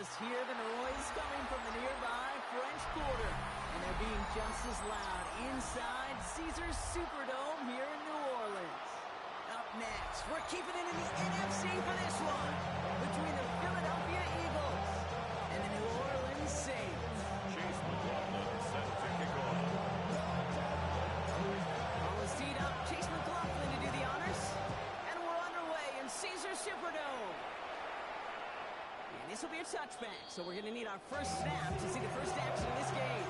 just hear the noise coming from the nearby French Quarter. And they're being just as loud inside Caesars Superdome here in New Orleans. Up next, we're keeping it in the NFC for this one, between the Philadelphia Eagles and the New Orleans Saints. Chase McLaughlin set to kick off. Ball is teed up. Chase McLaughlin to do the honors. And we're underway in Caesars Superdome. And this will be a touchback, so we're going to need our first snap to see the first action in this game.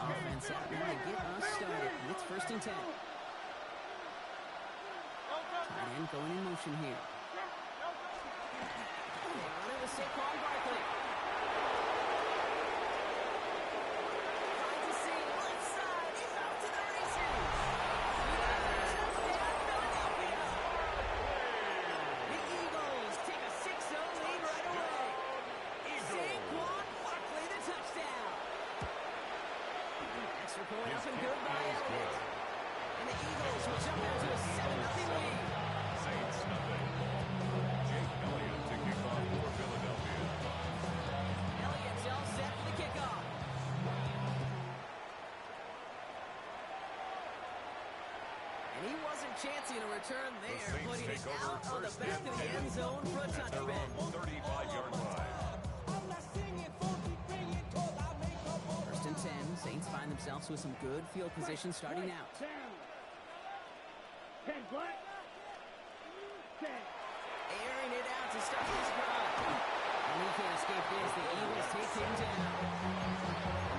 Offense out there to get us started. It's 1st and 10. Tight end going in motion here. On it was Saquon Barkley. Trying to see left side. He's off to the races. Touchdown, Philadelphia. The Eagles take a 6-0 lead right away. Saquon Barkley, the touchdown. Extra point up and good by Elliott. And the Eagles will jump out to a 7-0 lead. Saints nothing. Jake Elliott to kick off for Philadelphia. Elliott's all set for the kickoff. And he wasn't chancing a return The there, Saints putting it take over out on the first back and of the 10 end zone for a at their touchback. own 35-yard line. 1st and 10, Saints find themselves with some good field position starting out. 10 black. 10. Airing it out to start this drive. And he can't escape this. The Eagles take him down.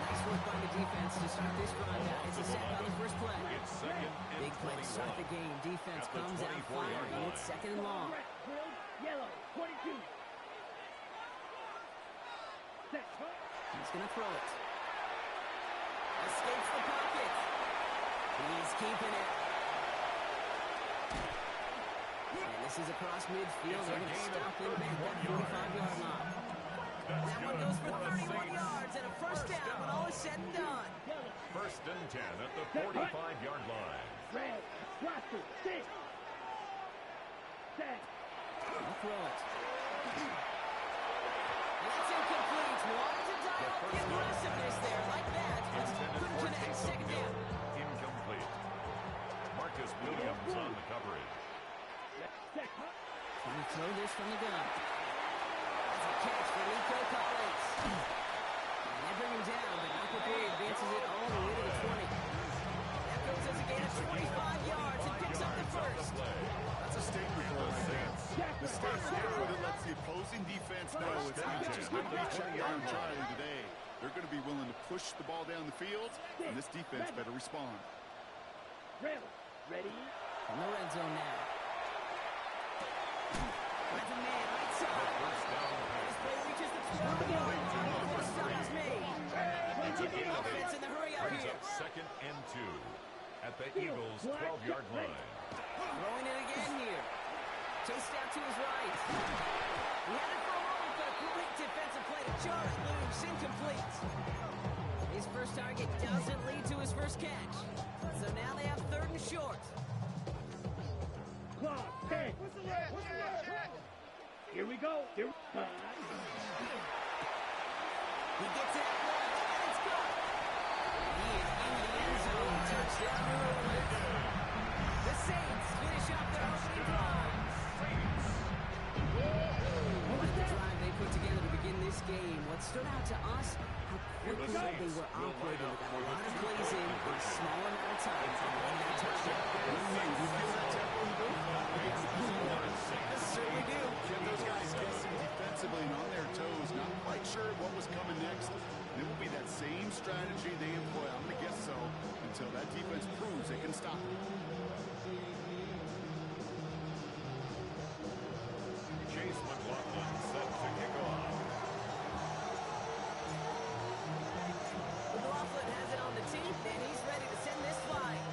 Nice work by the defense to start this drive out. It's a sack on the first play. It's 2nd and Big play to start the 21. game. Defense At the comes out 24-yard firing. line. It's 2nd and long. Red, grilled, yellow, 22. Set. He's going to throw it. Escapes the pocket. He's keeping it. And this is across midfield. It's a They're going to gain of stop him back at 31 45-yard line. That's That one good goes for the 31 Saints. yards and a first down when all is said and done. 1st and 10 at the 45-yard line. Red, roster, 6. Set. He'll throw it. And it's incomplete. Wanted to dial up the aggressiveness there like that. But Intended couldn't for connect. Taysom 2nd Hill. down. Incomplete. Marcus Williams on the coverage. Set. Trying to throw this from the gun. That's a catch for Nico Collins. And they bring him down, but not before he advances it all the way to the 20. That goes as a gain of 25 yards and picks up the first. That's a statement And goal the right there. Saints The statement that lets the opposing defense know it's not just going to be check down Charlie today. They're going to be willing to push the ball down the field, and this defense better respond. Red, ready. From the red zone now. That's a man right side. first down pass. This play reaches the 12-yard line before the stop is made. That's a gain of Offense in the hurry up Brings here. up 2nd and 2 at the Eagles' 12-yard line. Throwing it again here. Chased out to his right. He had it for a moment, but a great defensive play to jar it loose. Incomplete. His first target doesn't lead to his first catch. So now they have 3rd and short. Clock, 10. Here we go. Here. He gets it out wide, and it's good. He is in the end zone. Touchdown, New Orleans. The Saints finish up their opening drive. What the drive they put together to begin this game. What stood out to us, how quickly they were operating. They got a lot of plays in a small amount of time. And that touchdown. You feel that tempo in the booth? Yes, sir, we do. Get those guys guessing defensively and on their toes, not quite sure what was coming next. And it will be that same strategy they employ, I'm going to guess so, until that defense proves they can stop it. Chase McLaughlin set to kick off. McLaughlin has it on the teeth, and he's ready to send this flying.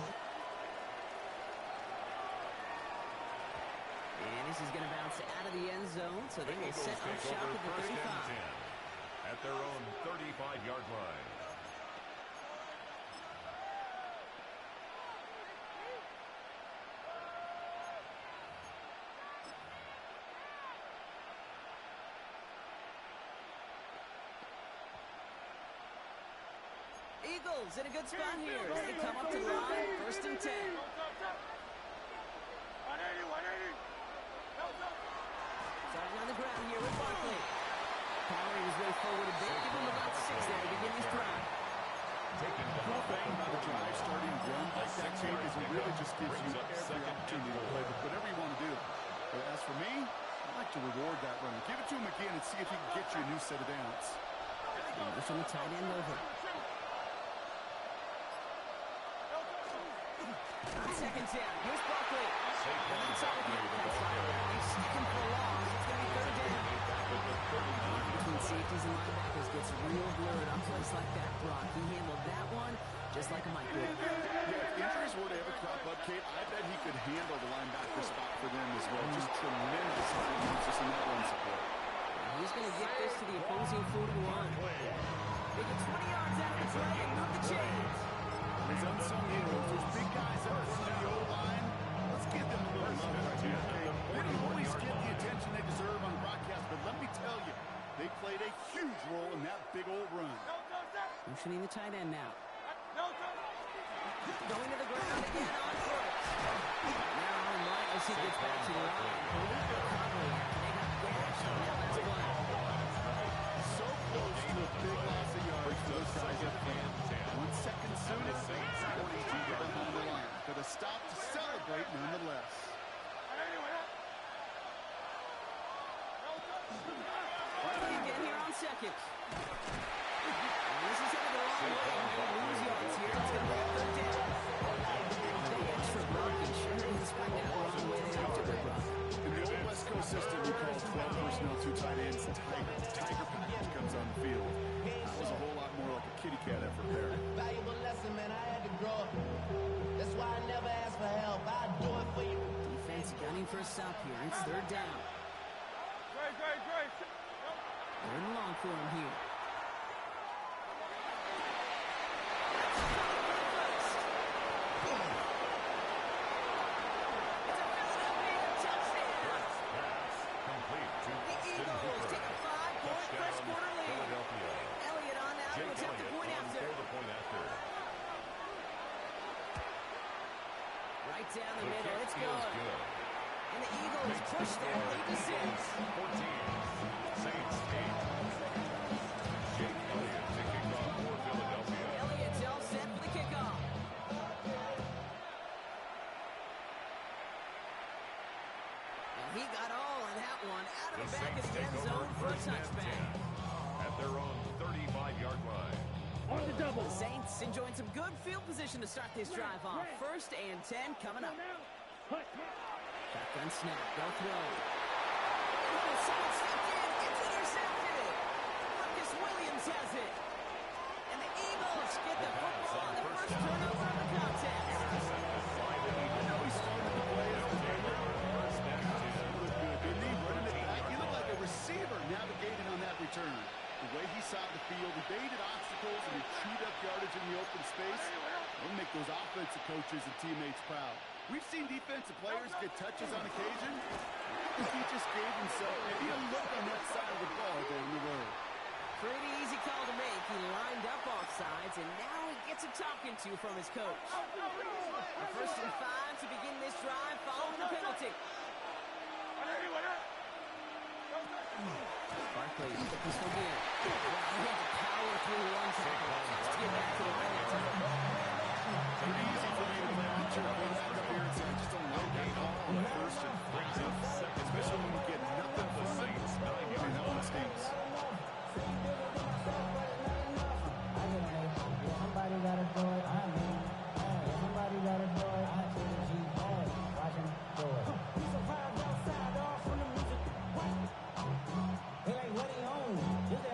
And this is going to bounce zone, so they will Eagles set up take shop over at the first 35. and 10 at their own 35-yard line. Eagles in a good spot here as they come up to the line, first and 10. Starting on the ground here with Barkley. Powering his way forward a bit, give him about 6 there to begin this drive. Taken The cool thing about a drive starting run like that, Jake, is it really just gives you every opportunity to play with whatever you want to do. But as for me, I like to reward that runner. Give it to him again and see if he can get you a new set of downs. From the tight end over. On second down, here's Barkley. That's all the offense line. He's sticking for a loss. It's going to be third down. Between safeties and linebackers gets real blurred on plays like that, Brock. He handled that one just like a microwave. Yeah, if injuries were to ever crop up, Kate, I bet he could handle the linebacker spot for them as well. Just tremendous just in that run support. He's going to get this to the opposing 41. They get 20 yards out of the play and move the chains. These unsung heroes, those big guys up front of the O-line, let's give them a little love right here, okay? They don't always get the attention they deserve on broadcast, but let me tell you, they played a huge role in that big old run. Motioning the tight end now. Going to the ground again on foot. Now on right as he gets back to the line. Elite recovery after they got gashed on that last play. So close to a big loss of yards for those guys up front. 1 second sooner, 40 deep behind the line. But a stop to celebrate nonetheless. Barkley again here on second. And this is headed the wrong way. He'll lose yards here. It's going to be a third down. Big extra block and sure didn't spring that wrong way. They have to rip rough. In the old West Coast system, we call 12 personnel, 2 tight ends, Tiger. Tiger package comes on the field. That was a whole lot more like a kitty cat effort there. Valuable lesson, man. I had to grow up. That's why I never ask for help. I'll do it for you. Defense gunning for a stop here. It's third down. Third and long for him here. Down the middle, it's good. And the Eagles push their lead to 6. 14. Saints 8. Jake Elliott to kick off for Philadelphia. Elliott's all set for the kickoff. And he got all of that one out of the back of the end zone for a touchback. At their own 35-yard line. On the double. The Saints enjoying some good field position to start this drive off. First and 10 coming up. Shotgun snap, they'll throw. Oh, someone stepped in, it's intercepted. Marcus Williams has it. And the Eagles get the football on the first turnover of the contest. I know he started the play as a defender. Looked good, didn't he? Running it back. He looked like a receiver navigating on that return. The way he saw the field, he baited obstacles and he chewed up yardage in the open space. It'll make those offensive coaches and teammates proud. We've seen defensive players get touches on occasion. He just gave himself maybe a look on that side of the ball there in the road. Pretty easy call to make. He lined up off sides, and now he gets a talking to from his coach. A first and 5 to begin this drive following the penalty. Barkley with the pistol gear. Wow, he had to power through one tackle just to get back to the line that time. Pretty easy for me to play picture of back up here and say, I just don't like that call on the first and 5. Especially when you get nothing from it. I mean, that one stinks. Somebody gotta do it. I mean, somebody gotta do it. I change you. Watch him do it. He survived outside off from the music. It ain't what he owns. Just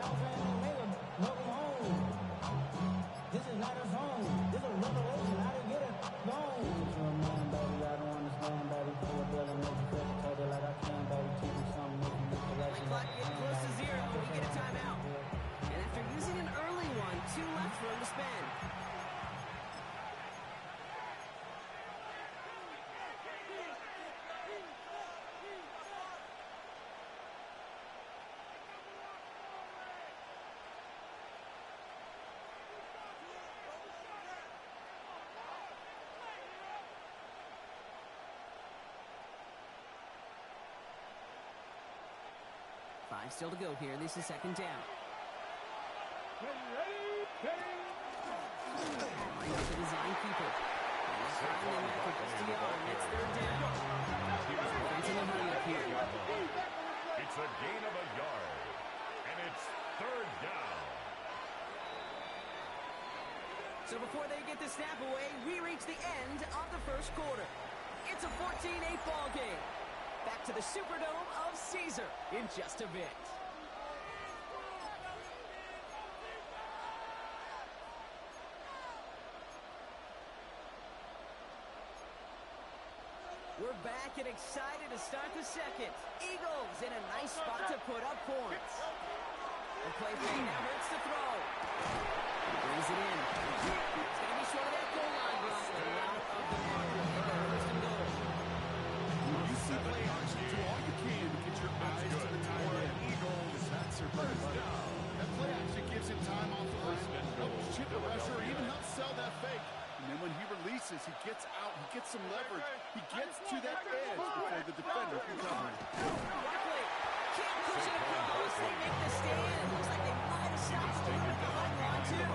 5 still to go here. This is second down. Line with the design keeper. Finally, Michael Castellanos. It's third down. Defense in a hurry up here. It's a gain of a yard. And it's third down. So before they get the snap away, we reach the end of the first quarter. It's a 14-8 ball game. Back to the Superdome of Caesar in just a bit. We're back and excited to start the second. Eagles in a nice spot to put up points. The play fake now hurts the throw. Brings it in. It's going to be short of that goal line, Brock. Out of the marker. First and goal. When you see play action, do all you can to get your eyes to the tight end. Eagles, that's their first down. That play action gives him time off the line, helps chip the rusher, or even helps sell that fake. And then when he releases, he gets out, he gets some leverage. He gets to that edge before the defender can cover him. Barkley can't push it across. They make the stand. Looks like they might have stopped a little bit behind line, too.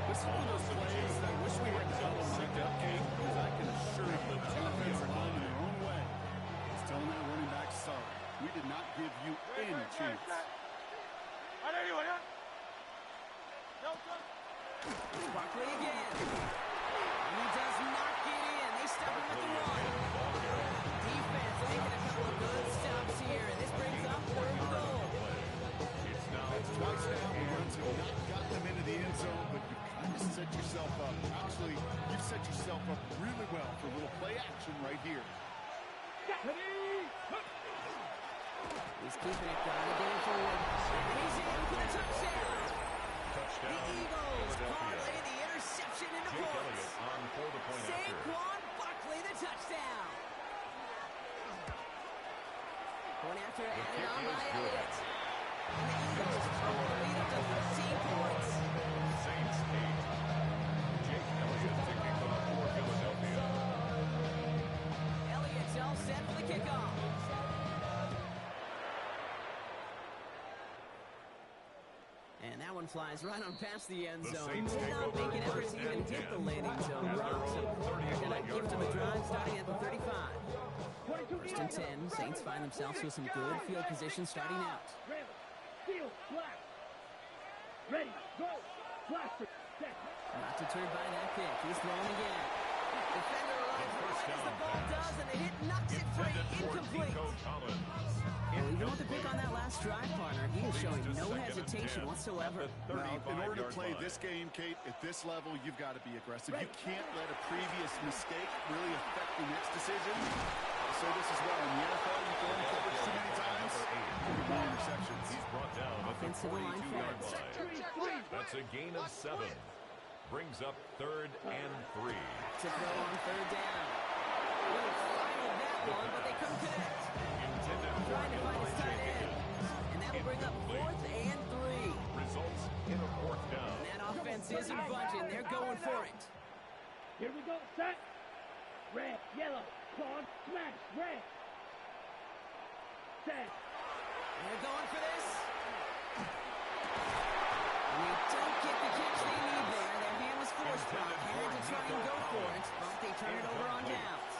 This is one of those plays that I wish we had developed like that game, because I can assure you the defense are going their own way. It's telling that running back, sorry, we did not give you any chance. Barkley again. And he does not get in. They stop him with the run. Defense making a couple of good stops here, and this brings up third and goal. It's twice now, the runs have not gotten them into the end zone, but you kind of set yourself up. Actually, you've set yourself up really well for a little play action right here. He's keeping it going forward. And he's in for the touchdown. The Eagles parlay the interception into Jake points. Elliott on for the point after. Saquon Barkley, the touchdown. Point after added on by Elliott. And the Eagles cut the lead up to 13 points. Saints 8. Jake Elliott kicking off for Philadelphia. Elliott's all set for the kickoff. And that one flies right on past the end zone. Saints Did take not over make an effort first to even and hit 10 the landing zone. at their So own they're going to 38 give them a yard drive line. starting at the 35. First and 10. Saints find themselves with some good field position starting out. Randall, steal, blast. Ready, go. Blaster, set. Not deterred by that pick. He's throwing again. Defender arrives right as the ball does, and the hit knocks it free. Incomplete. Nico Collins. Well, even with the pick on that last drive, partner, he is showing no hesitation whatsoever. Well, in order to play this game, Kate, at this level, you've got to be aggressive. You can't let a previous mistake really affect the next decision. I'll say this as well. In the NFL, you throw in coverage too many times, you get more interceptions. He's brought down at the Offensive line 42-yard for line. That's a gain of 7. Brings up third and 3. To throw on third down. Little final that one, but they couldn't connect. Intended for Trying to find his Eli tight end. Jenkins. And that will bring up fourth and 3. Results in a fourth down. And that offense isn't budging. They're going for it. Here we go, set. Red, yellow, claw, smash, red. Set. They're going for this. And they don't get the catch they need there. Their hand was forced, Brock. Had to try and go for it, but they turn it over on downs.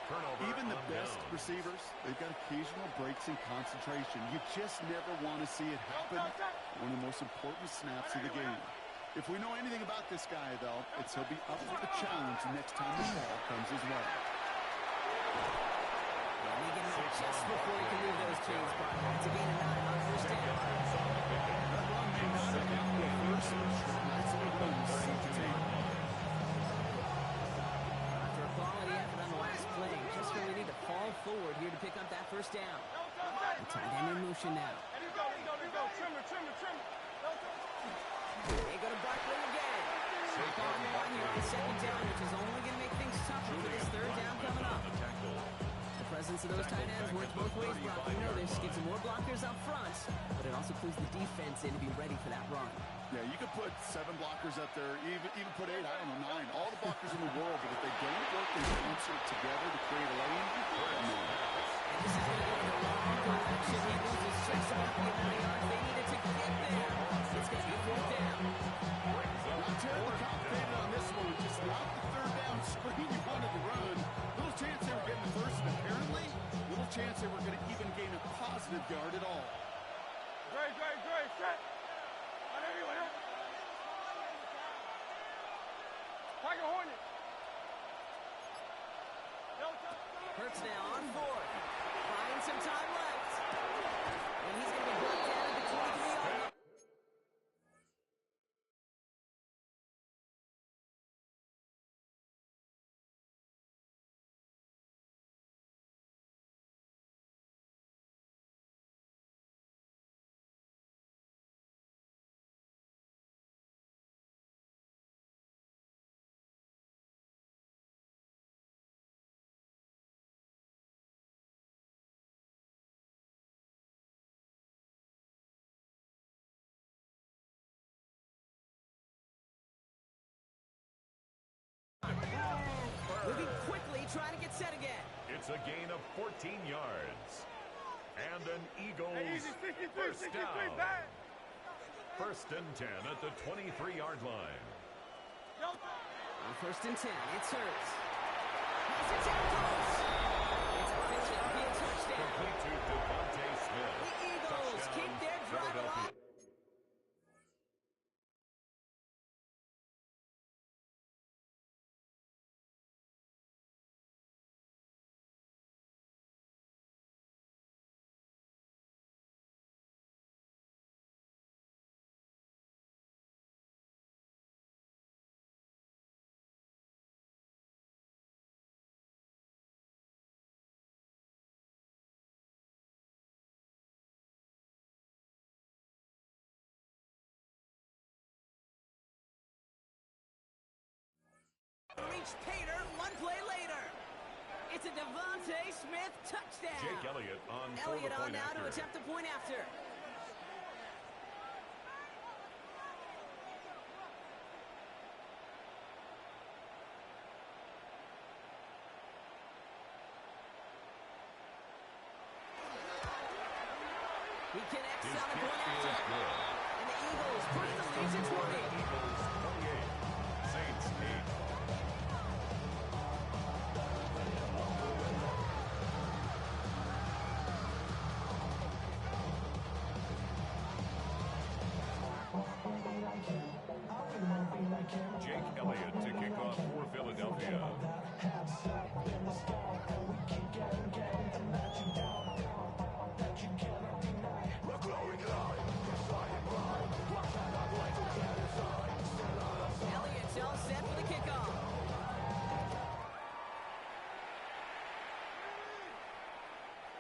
Turnover Even the on best downs. receivers, they've got occasional breaks in concentration. You just never want to see it happen. One of the most important snaps of the game. If we know anything about this guy, though, it's he'll be up for the challenge next time the ball comes his way. And they get him out just before he can move those chains, partner. It's a gain of 9 on first down. That run may not have gotten the first, nice little run to set the table. After a quality effort on the last play, just when we need to fall forward here to pick up that first down. The tight end in motion now. They go to Barkley again. Back on the line here on second down, which is only going to make things tougher for this third down coming up. The presence of those tight ends works both ways, Brock. You know this. Gives them more blockers up front, but it also clues the defense in to be ready for that run. Yeah, you could put 7 blockers up there, even put 8, I don't know, 9. All the blockers in the world, but if they don't work in concert together to create a lane, no. And this is going to go in the wrong Collection. He loses just about the amount of yards they needed to get there. It's going to be 4th down. Not terribly complicated on this one. Just not the third down screen you wanted to run. Little chance they were getting the first, and apparently, little chance they were going to even gain a positive yard at all. Great, set. Tiger Hornet. Hurts now on 4th. Finding some time left. And he's going to be brought down at the 23-yard line. Moving quickly, trying to get set again. It's a gain of 14 yards. And an Eagles first down. 1st and 10 at the 23-yard line. On 1st and 10, it's Hurts. Has it down close. It's going to be a touchdown. Complete to Devontae Smith. The Eagles Touchdown, keep their drive Philadelphia. alive. Reach Pater 1 play later. It's a Devontae Smith touchdown. Jake Elliott on for the Elliott on point now after. to attempt the point after. He connects His on the kick point is after. good. And the Eagles push the lead to 20. Eagles 28, Saints 8. Jake Elliott to kick off for Philadelphia. Elliott's all set for the kickoff.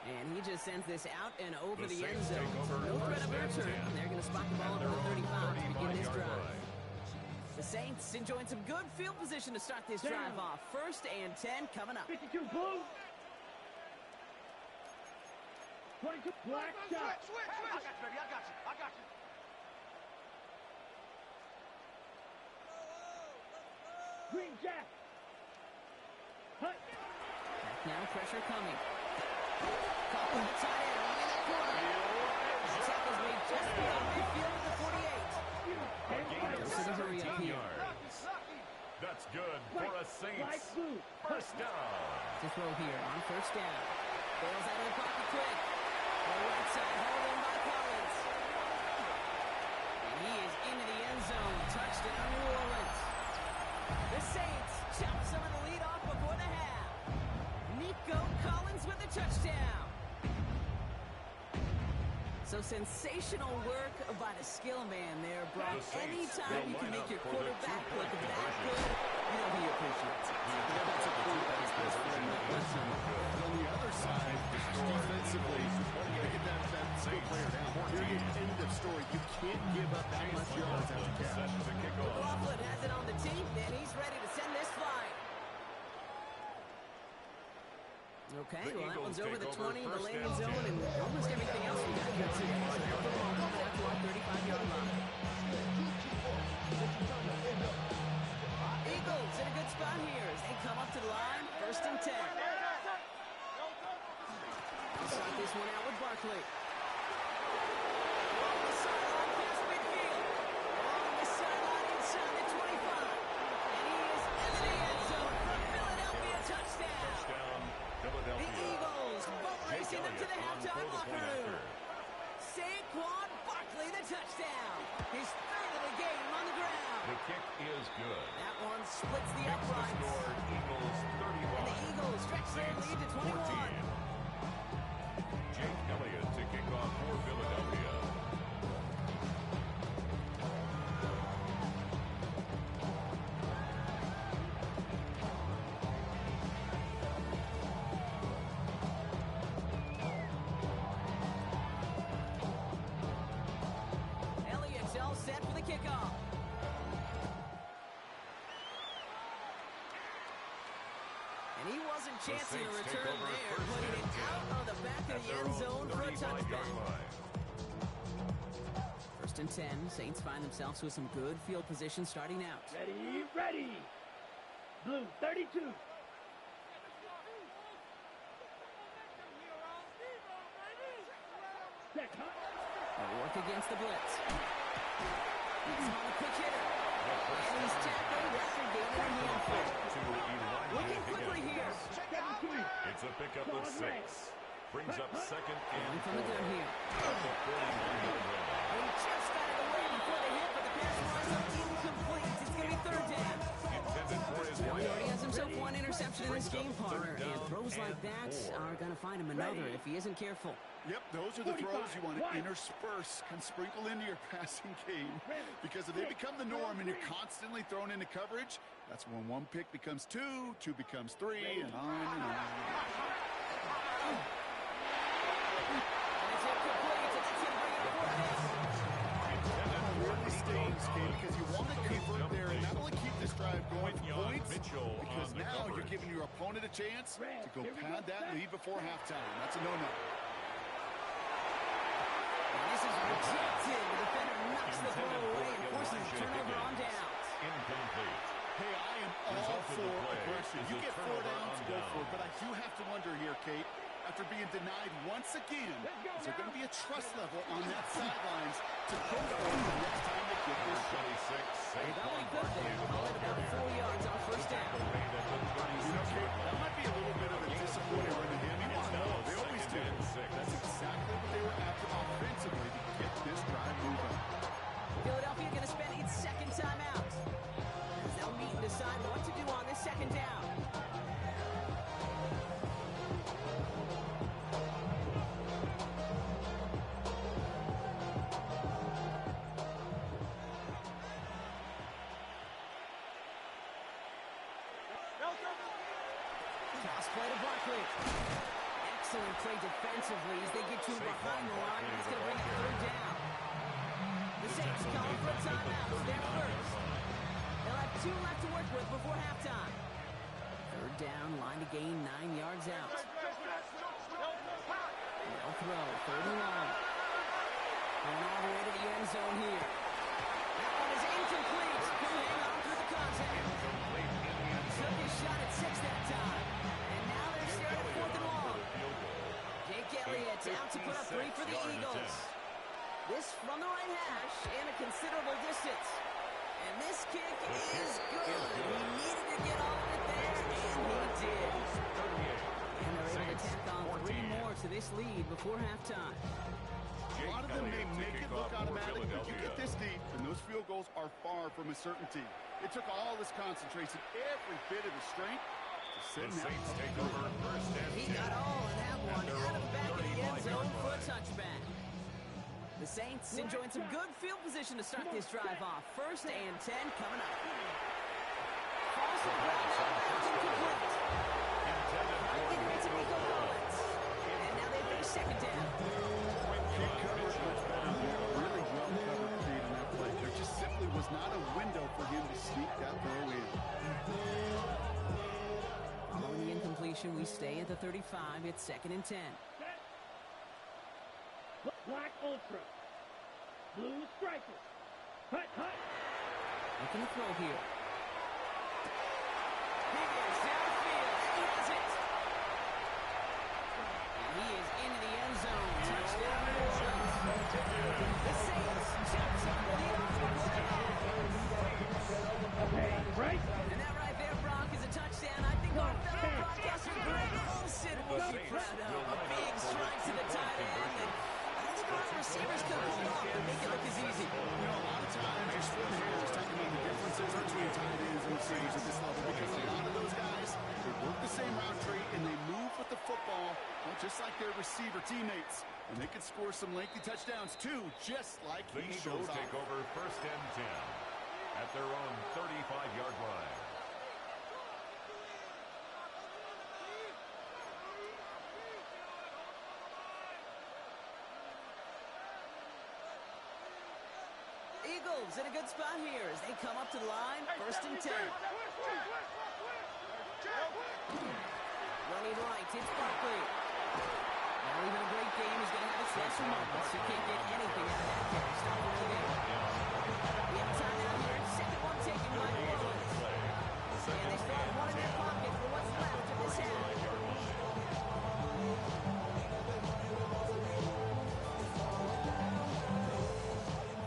And he just sends this out and over the end Saints zone. take So over no threat of 1st and return. 10. They're going to spot the ball And at the they're on 35 to begin this 35-yard drive. line. The Saints enjoying some good field position to start this drive off. 1st and 10 coming up. 52 blue. 22 black shot. Switch. I got you, baby. I got you. Green Jack. Hut. Back now, pressure coming. Caught with the tight end on the corner. The tackle's made just beyond midfield at the 48. A gain of Goes to the hurry up 17 here. yards. That's good for a Saints blue. first down. To throw here on 1st down. Bails out of the pocket quick. The right side held in by Collins. And he is into the end zone. Touchdown, New Orleans. The Saints chop some of the lead off before the half. Nico Collins with a touchdown. So sensational work by the skill man there, Brock. The Saints Anytime you will can line make your up for the quarterback look two-point that conversion. good, you know he appreciates it. That's a cool pass this for him. But on the other side, defensively, get that skill player down. Period. End of story. You can't give up that much yards after catch. Set to kick off. McLaughlin has it on the team, and he's ready to send this flying. Okay, The well, that Eagles one's over take the over 20, the first landing and zone, 10. and almost everything else we got here today. So football coming out to our 35-yard line. Eagles in a good spot here as they come up to the line, 1st and 10. We'll start this one out with Barkley. touchdown. His third of the game on the ground. The kick is good. That one splits the Makes the uprights. score Eagles 31. And the Eagles stretch their lead to 21. 14. Jake Elliott to kick off for Philadelphia. Elliott's all set for the kickoff. And he wasn't chancing a Saints take return over there, first putting and it 10 out of the back of at the their end own zone for a 35-yard touchback. line. First and 10, Saints find themselves with some good field position starting out. Ready, ready. Blue, 32. Set, hot. They'll work against the blitz. He's on a quick hitter. And he's tackled after gaining a handful. To Elijah Looking quickly Higgins. here. It's a pickup of 6. Brings up second Going and from the 4. gun here. At the 41-yard line. He just got it away before the hit, but the pass winds up incomplete. It's going to be third down. Intended for his He already right. has himself one interception in this game, partner. And throws like that are going to find him another if he isn't careful. Yep, those are the 45, throws you want to one. intersperse and sprinkle into your passing game. Because if they become the norm and you're constantly thrown into coverage, that's when one pick becomes 2, 2 becomes 3, and on and on. It's incomplete. It's going to bring up fourth down. Really stings, Kate, because you want to convert there and not only keep this drive going for Quinyon points, Mitchell because on the now you're coverage. giving your opponent a chance to go pad that lead before halftime. That's a no-no. This is rejected. The defender knocks the throw away and forces a turnover on downs. Incomplete. Hey, I am all Result of the for play aggression. is You a get 4 turnover downs, on go down. for it. But I do have to wonder here, Kate, after being denied once again, is there going to be a trust level on that sidelines to go for it the next time they get this shot? 26. They thought he could there. Call it about 4 yards on first down. You know, Kate, that might be a little bit of a disappointing run to him. You want to know, they always do. That's exactly what they were after offensively to get this drive moving. Philadelphia going to spend its second timeout. As they'll meet and decide what to do on this second down. Toss play to Barkley. Excellent play defensively as they get to him behind the line. It's going to bring up third down. The Saints calling for a timeout. It's their first. They'll have 2 left to work with before halftime. Third down, line to gain 9 yards out. They'll throw, third and long. Going all the way to the end zone here. That one is incomplete. Couldn't hang on through the contact. Took his shot at 6 that time. And now they're staring at fourth and long. Jake Elliott out to put up 3 for the Eagles. This from the right hash and a considerable distance. And this kick is good. He needed to get all of it there, and he did. And they're able to tack on 3 more to this lead before halftime. A lot of them may make it look automatic, but you get this deep, and those field goals are far from a certainty. It took all this concentration, every bit of his strength, to The send that Saints ball take through. over first and He 10. got all in that one At their out of own the back of the end 35-yard zone for a line. touchback. The Saints enjoying some good field position to start this drive off. First and 10 coming up. Falls to the ground, that's incomplete. I think it's Nico Collins. And now they face second down. Kid coverage much better than that. Really well covered Kid in that play. There just simply was not a window for him to sneak that throw in. Following the incompletion, we stay at the 35. It's second and 10. Black Ultra. Blue Striker. Hut, hut. Looking to throw here. Higgins downfield. He has it. And he is into the end zone. Touchdown, New Orleans. The Saints jump on the lead off the Hey, right? And that right there, Brock, is a touchdown. I think our fellow broadcaster Greg Olsen will be proud of. A big strike to the tight end. And I think our receivers could pull off and make it look as easy their receiver teammates. And they could score some lengthy touchdowns, too, just like The he Eagles showed off. take over 1st and 10 at their own 35-yard line. Eagles in a good spot here as they come up to the line. 1st and 10. Running right, it's Barkley. Now even a great game is going to have its lesser moments. You can't get anything out of that carry. Stop it really there. We have a timeout here. Second one taken by New Orleans. And they still have one in their pocket for what's left of this half.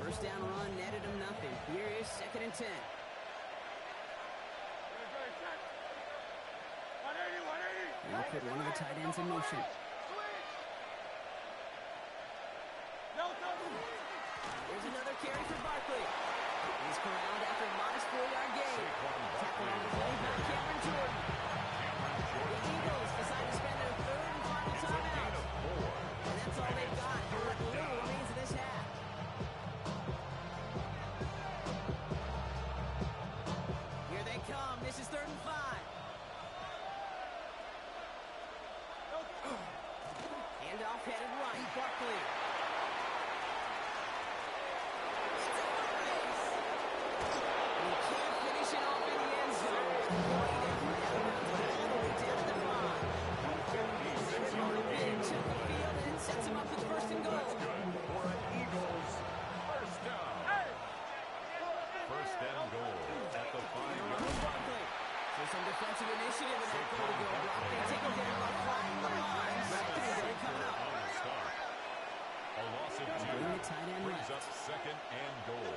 First down run netted him nothing. Here is 2nd and 10. Now put one of the tight ends in motion. Here's another carry for Barkley. He's corralled after a modest 4-yard gain. Tackle on the play by Cameron Jordan. The Eagles decide to spend their 3rd and final timeout. And that's all they've got for what little remains of this half. Here they come. This is 3rd and 5. Handoff headed right. Barkley. He can't finish it off in the end zone. All the way down to the 5. Big took the field and sets him up with 1st and goal. For an Eagles 1st down. 1st and goal at the 5-yard line. Barkley. So some defensive initiative in that goal to go block. They take him down by flying the line. Secondary coming up. A loss of 2 brings up 2nd and goal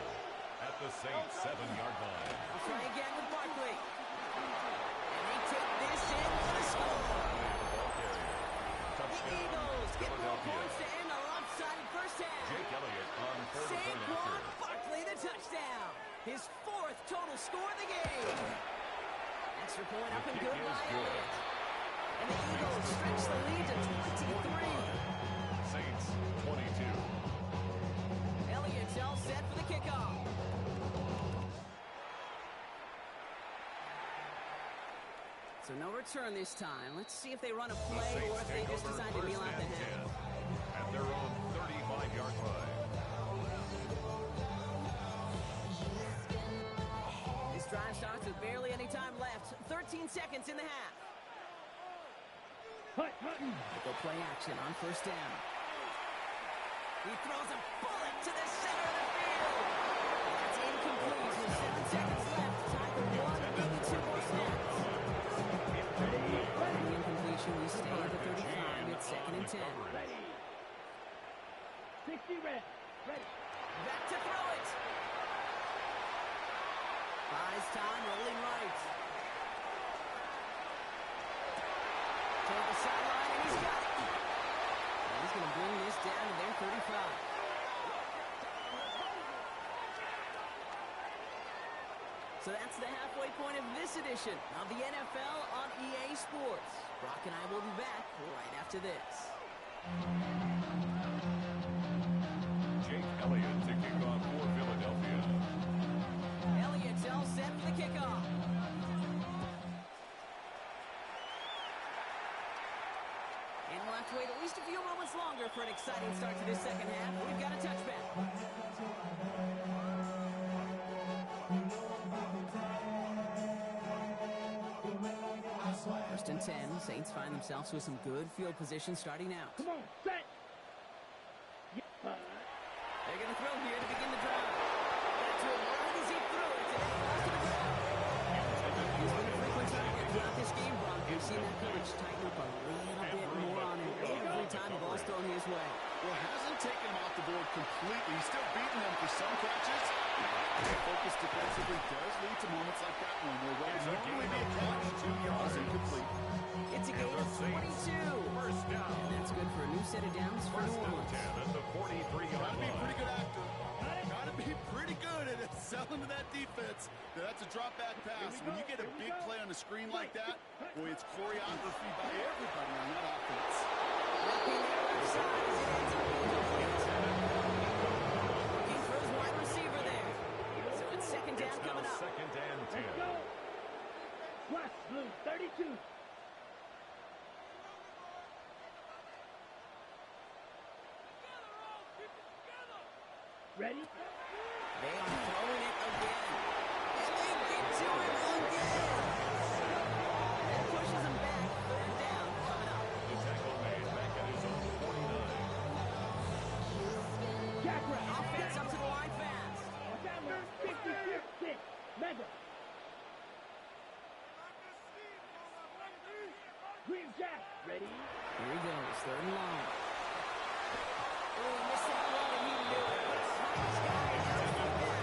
at the Saints 7-yard line. I'll try again with Barkley. And they take this in for the score. The Eagles get more points to end a lopsided first half. Jake Elliott on 4th and Saquon Barkley the touchdown. His 4th total score of the game. Extra point up and good by Elliott. And the Eagles stretch the lead to 23. Saints 22. Elliott's all set for the kickoff. So no return this time. Let's see if they run a The play Saints or if they take just over decide to 1st kneel out the and 10 half. at their own 35-yard line. This drive starts with barely any time left. 13 seconds in the half. Hutton. They'll play action on 1st down. He throws a bullet to the center of the field. That's incomplete with 7 seconds left. Time for 1, maybe 2 more snaps. The incompletion, we stay at the 35. It's 2nd and 10. Ready. 60 red. Ready. Back to throw it. Buys time, rolling right. Toward the sideline, and he's got it. And he's going to bring this down to their 35. So that's the halfway point of this edition of the NFL on EA Sports. Brock and I will be back right after this. Jake Elliott to kick off for Philadelphia. Elliott's all set for the kickoff. And we'll have to wait at least a few moments longer for an exciting start to this second half. We've got a touchback. 1st and 10. Saints find themselves with some good field position starting out. Come on, set. They're going to throw here to begin the drive. Back to him right as he threw it, and it falls to the ground. He's been a frequent target throughout this game, Brock. We've seen that coverage tighten up a little bit more on him every time the ball's thrown his way. Well, hasn't taken him off the board completely. He's still beating them for some catches. Focus defensively does lead to moments like that one where what would normally be a catch is incomplete. It's a gain of 22. 1st down. And that's good for a new set of downs for New 1st and Orleans. 10 at the 43-yard Gotta be a line. pretty good actor. Gotta be pretty good at selling to that defense. Now, that's a drop back pass. When you get a big play on a screen like that, boy, it's choreography by everybody on that offense. Looking there left side as it ends up incomplete. Looking for his wide receiver there. So it's second down It's coming now up. second and 10. Let's go. Plus blue 32. Ready? They are throwing it again. And they get to him again. That pushes him back. Third down coming up. The tackle made back at his own 49. Jackrabbit. Offense up to the line fast. Down 56. Mega. Green Jack. Ready? Here he goes. Third and long. Oh, he missed that one and he knew it. This guy is out for that.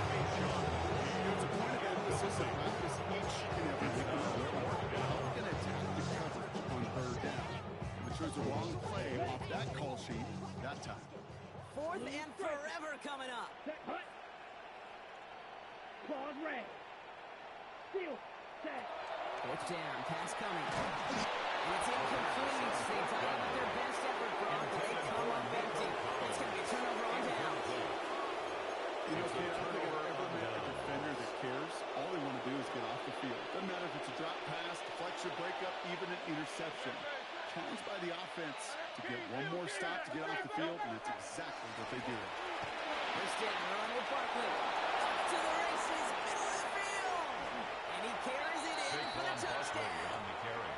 It's a point of emphasis to practice each and every week on their work. How are we going to attack the coverage on third down? If it shows the wrong play off that call sheet that time. Fourth and forever coming up. Set. Hut. Claws red. Steal. Set. Fourth down. Pass coming. And it's incomplete. They talk about their best effort, Gronk, but they come up empty. It's going to be a turnover on down. You know, Kate, I don't think I've ever met a defender that cares. All they want to do is get off the field. Doesn't matter if it's a drop pass, deflection, breakup, even an interception. Challenged by the offense to get one more stop to get off the field, and that's exactly what they did. First down, run with Barkley. Up to the races, middle of the field. And he carries it in for the touchdown. On the carry.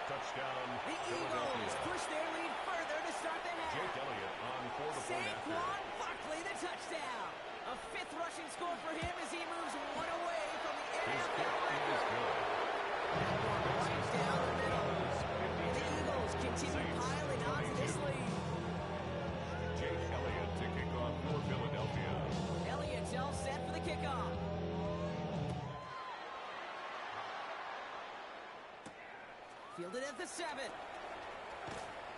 Touchdown, The Eagles Philadelphia. push their lead further to start the half. Jake Elliott on for the point after. Saquon Barkley, the touchdown. A fifth rushing score for him as he moves one away from the His NFL kick is record. good. Right down the middle. And the Eagles continue piling on to this lead. Jake Elliott to kick off for Philadelphia. Elliott's all set for the kickoff. Fielded at the 7.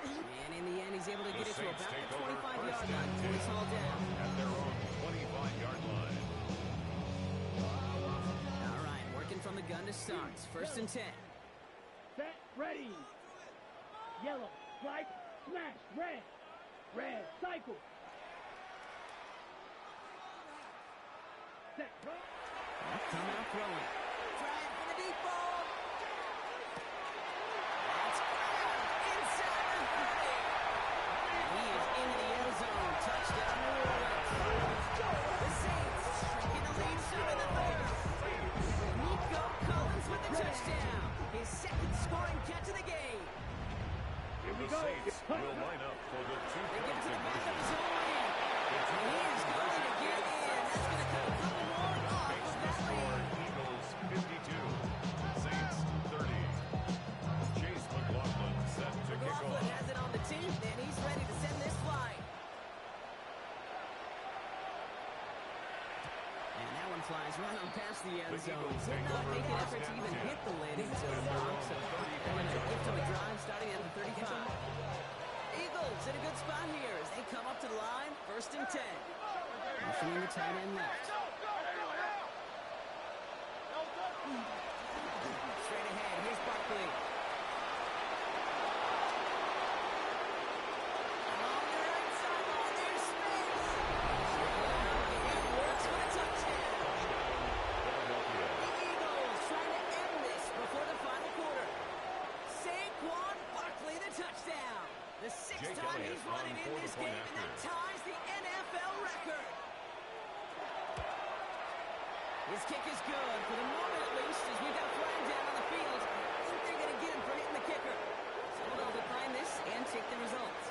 And in the end, he's able to The get it to Saints about take the over 25-yard first line and before he's 10 hauled down. at their own 25-yard line. All right, working from the gun to start. First and 10. Set. Ready. Yellow. Swipe. Smash. Red. Red. Cycle. Set. Run. Come out throwing. Trying for the deep ball. That's grabbed inside the 30. And he is into the end zone. Touchdown, New Orleans. The Saints shrinking the lead some in the third. Nico Collins with the touchdown. His second scoring catch of the game. The Saints will line up for the They two-point get to the back of conversion. his own lane. And he is going to get in. That's going to cut a couple more off Makes of the that score lead. Eagles 52, Saints 30. Chase McLaughlin set to kick McLaughlin off. has it on the tee, and he's ready to send this flight. And that one flies right on past the end The zone. Eagles Did take not over make an first effort to and even 10. hit the landing At zone. their own So 35 they're going to gift him a drive starting at the 35. Eagles in a good spot here as they come up to the line. First and 10. Motioning the tight end left. Straight ahead. Here's Barkley. On the right sideline, there's space. It works for the touchdown. Philadelphia. The Eagles trying to end this before the final quarter. Saquon Barkley, the touchdown. The sixth Jake time Elliott he's running on in for the this point game, and that after. ties the NFL record. His kick is good, for the moment at least, as we've got a flag down on the field. I think they're going to get him for hitting the kicker. So they'll decline this and take the results.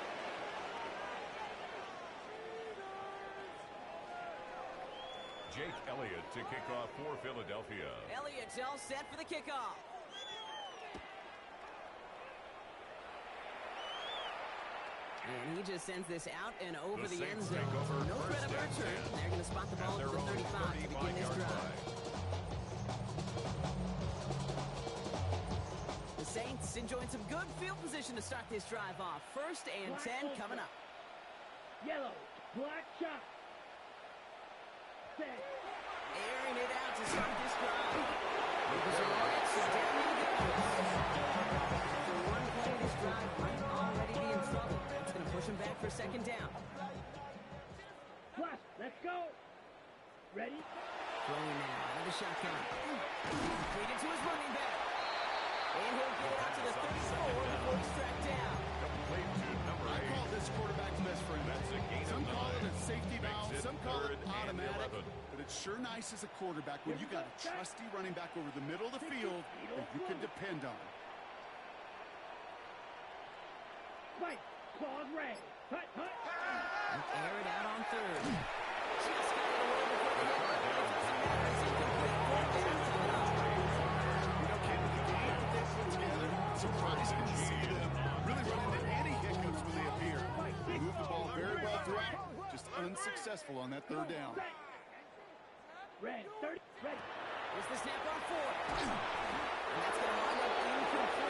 Jake Elliott to kick off for Philadelphia. Elliott's all set for the kickoff. And he just sends this out and over the end Saints zone. take over No threat of first and return. 10 They're going to spot the ball at at their the own 35 to begin this 35-yard drive. line. The Saints enjoying some good field position to start this drive off. First and 10 coming up. Yellow. Black shot. Set. Airing it out to drive might already be in trouble. That's going to push him back for second down. Flash, let's go. Ready? Throwing now out of the shotgun. Feed it to his running back. And he'll get it out to the 34 before he's tracked down. Complete to number I 8. call this quarterback mess friendly. That's a gain of Some call it 9. a safety valve, Makes it some call it 3rd and automatic, 11. but it's sure nice as a quarterback when you got a trusty running back over the middle of the field that you can depend on. Fight. Claws raised. Hut, hut. Air it out on third. Just got it away before the hit. It doesn't matter. It's incomplete. Fourth down to the You know, Ken, with the game that they put together, surprising to see them really run into any hiccups when they appear. They moved the ball very well throughout, just unsuccessful on that third down. Red, 30, ready. Here's the snap on fourth. And that's going to wind up incomplete.